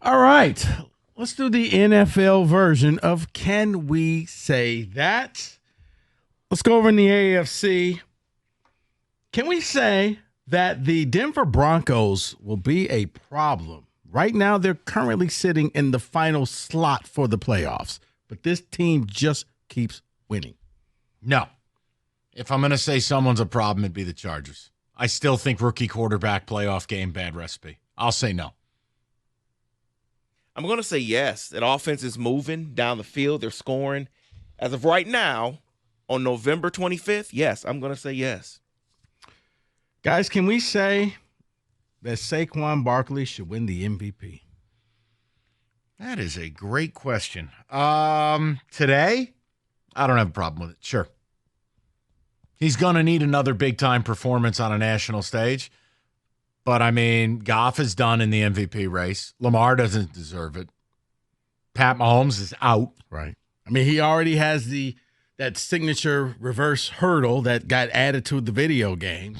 All right. Let's do the NFL version of Can We Say That? Let's go over in the AFC. Can we say that the Denver Broncos will be a problem? Right now, they're currently sitting in the final slot for the playoffs, but this team just keeps winning. No. If I'm going to say someone's a problem, it'd be the Chargers. I still think rookie quarterback playoff game, bad recipe. I'll say no. I'm going to say yes. That offense is moving down the field. They're scoring. As of right now, on November 25th, yes, I'm going to say yes. Guys, can we say that Saquon Barkley should win the MVP? That is a great question. Today, I don't have a problem with it. Sure. He's going to need another big-time performance on a national stage. But, I mean, Goff is done in the MVP race. Lamar doesn't deserve it. Pat Mahomes is out. Right. I mean, he already has that signature reverse hurdle that got added to the video game.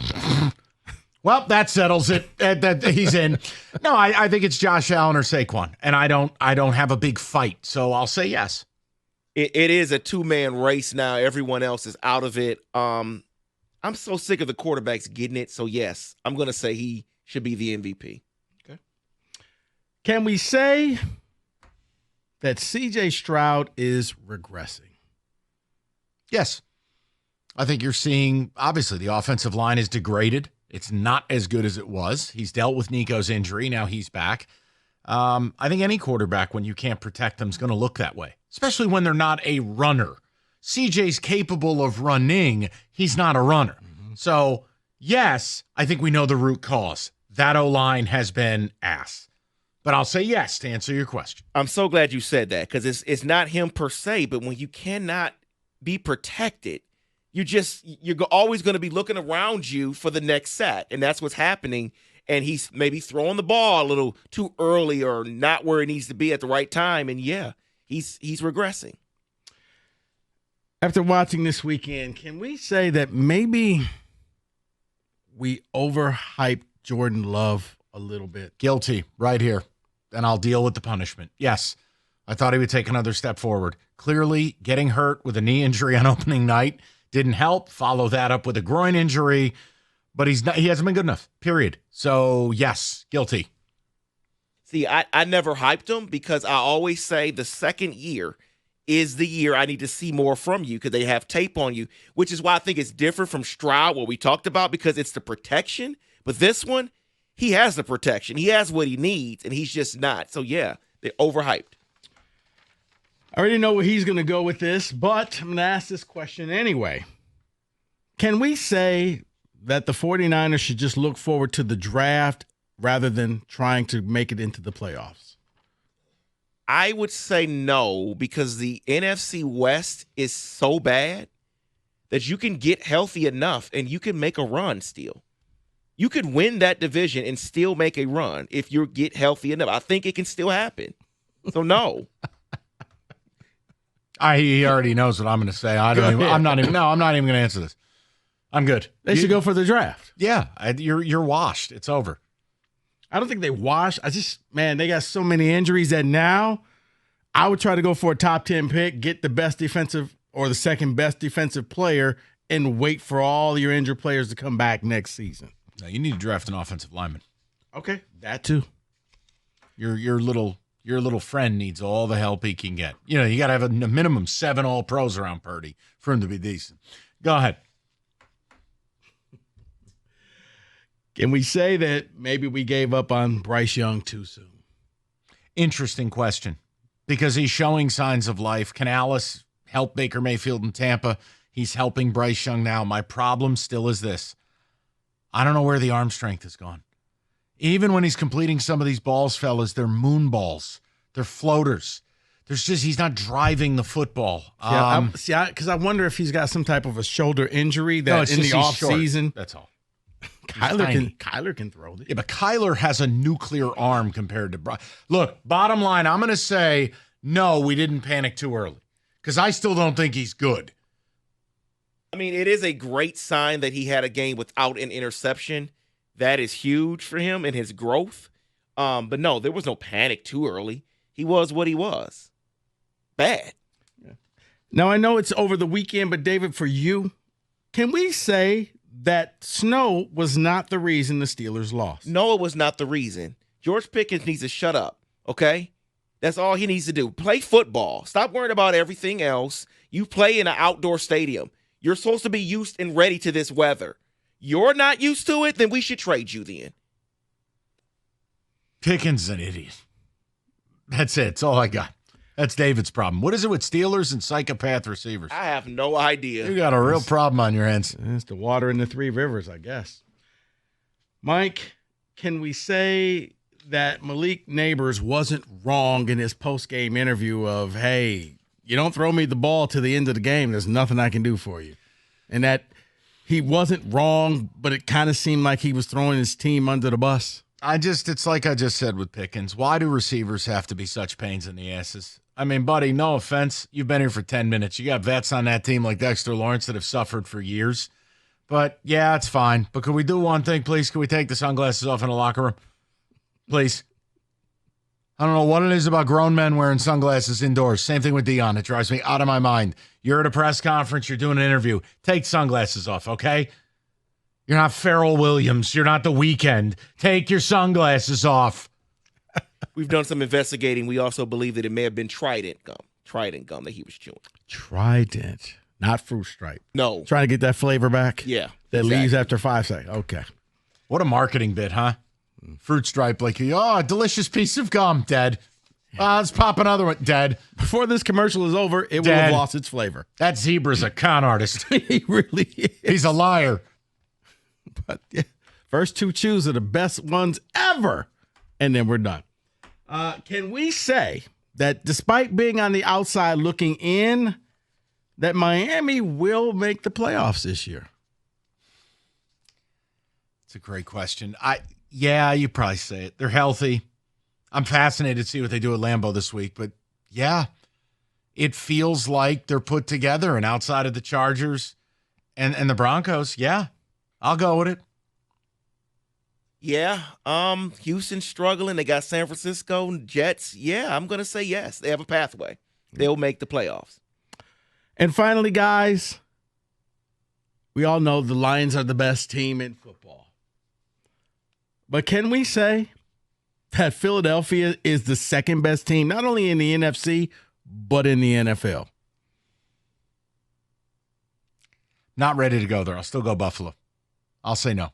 Well, that settles it. He's in. No, I think it's Josh Allen or Saquon, and I don't have a big fight, so I'll say yes. It is a two-man race now. Everyone else is out of it. I'm so sick of the quarterbacks getting it, so yes, I'm going to say he should be the MVP. Okay. Can we say that CJ Stroud is regressing? Yes. I think you're seeing, obviously, the offensive line is degraded. It's not as good as it was. He's dealt with Nico's injury. Now he's back. I think any quarterback, when you can't protect them, is going to look that way, especially when they're not a runner. CJ's capable of running. He's not a runner. Mm-hmm. So, yes, I think we know the root cause. That O-line has been ass. But I'll say yes to answer your question. I'm so glad you said that because it's not him per se, but when you cannot be protected, you're always going to be looking around you for the next sack, and that's what's happening. And he's maybe throwing the ball a little too early or not where it needs to be at the right time, and yeah, he's regressing. After watching this weekend, can we say that maybe we overhyped Jordan Love a little bit? Guilty, right here. And I'll deal with the punishment. Yes, I thought he would take another step forward. Clearly, getting hurt with a knee injury on opening night didn't help. Follow that up with a groin injury, but he hasn't been good enough, period. So, yes, guilty. See, I never hyped him because I always say the second year is the year I need to see more from you because they have tape on you, which is why I think it's different from Stroud, what we talked about, because it's the protection. But this one, he has the protection. He has what he needs, and he's just not. So, yeah, they're overhyped. I already know where he's going to go with this, but I'm going to ask this question anyway. Can we say that the 49ers should just look forward to the draft rather than trying to make it into the playoffs? I would say no, because the NFC West is so bad that you can get healthy enough and you can make a run still. You could win that division and still make a run if you get healthy enough. I think it can still happen. So no. He already knows what I'm going to say. I'm not even going to answer this. I'm good. They should go for the draft. Yeah, you're washed. It's over. I don't think they washed. They got so many injuries that now I would try to go for a top 10 pick, get the best defensive or the second best defensive player, and wait for all your injured players to come back next season. No, you need to draft an offensive lineman. Okay, that too. Your little friend needs all the help he can get. You know, you got to have a minimum 7 All-Pros around Purdy for him to be decent. Go ahead. Can we say that maybe we gave up on Bryce Young too soon? Interesting question, because he's showing signs of life. Can Alice help Baker Mayfield in Tampa? He's helping Bryce Young now. My problem still is this. I don't know where the arm strength has gone. Even when he's completing some of these balls, fellas, they're moon balls. They're floaters. He's not driving the football. Because I wonder if he's got some type of a shoulder injury that in the offseason. That's all. Kyler can throw it. Yeah, but Kyler has a nuclear arm compared to Bryce. Look, bottom line, I'm going to say, no, we didn't panic too early because I still don't think he's good. I mean, it is a great sign that he had a game without an interception. That is huge for him and his growth. But no, there was no panic too early. He was what he was. Bad. Now, I know it's over the weekend, but David, for you, can we say that snow was not the reason the Steelers lost? No, it was not the reason. George Pickens needs to shut up, okay? That's all he needs to do. Play football. Stop worrying about everything else. You play in an outdoor stadium. You're supposed to be used and ready to this weather. You're not used to it, then we should trade you then. Pickens is an idiot. That's it. That's all I got. That's David's problem. What is it with Steelers and psychopath receivers? I have no idea. You got a real problem on your hands. It's the water in the three rivers, I guess. Mike, can we say that Malik Nabers wasn't wrong in his post-game interview of, hey, you don't throw me the ball to the end of the game, there's nothing I can do for you? And that he wasn't wrong, but it kind of seemed like he was throwing his team under the bus. It's like I just said with Pickens. Why do receivers have to be such pains in the asses? I mean, buddy, no offense. You've been here for 10 minutes. You got vets on that team like Dexter Lawrence that have suffered for years. But, yeah, it's fine. But could we do one thing, please? Could we take the sunglasses off in the locker room? Please. I don't know what it is about grown men wearing sunglasses indoors. Same thing with Dion. It drives me out of my mind. You're at a press conference. You're doing an interview. Take sunglasses off, okay? You're not Pharrell Williams. You're not The Weeknd. Take your sunglasses off. We've done some investigating. We also believe that it may have been Trident gum that he was chewing. Trident, not Fruit Stripe. No. Trying to get that flavor back? Yeah. That exactly. leaves after 5 seconds. Okay. What a marketing bit, huh? Fruit Stripe, like, a delicious piece of gum, dead. Let's pop another one, dead. Before this commercial is over, it will have lost its flavor. That zebra's a con artist. He really is. He's a liar. But yeah, first two chews are the best ones ever. And then we're done. Can we say that despite being on the outside looking in, that Miami will make the playoffs this year? It's a great question. Yeah, you probably say it. They're healthy. I'm fascinated to see what they do at Lambeau this week. But, yeah, it feels like they're put together. And outside of the Chargers and the Broncos, yeah, I'll go with it. Yeah, Houston's struggling. They got San Francisco and Jets. Yeah, I'm going to say yes. They have a pathway. They'll make the playoffs. And finally, guys, we all know the Lions are the best team in football. But can we say that Philadelphia is the second best team, not only in the NFC, but in the NFL? Not ready to go there. I'll still go Buffalo. I'll say no.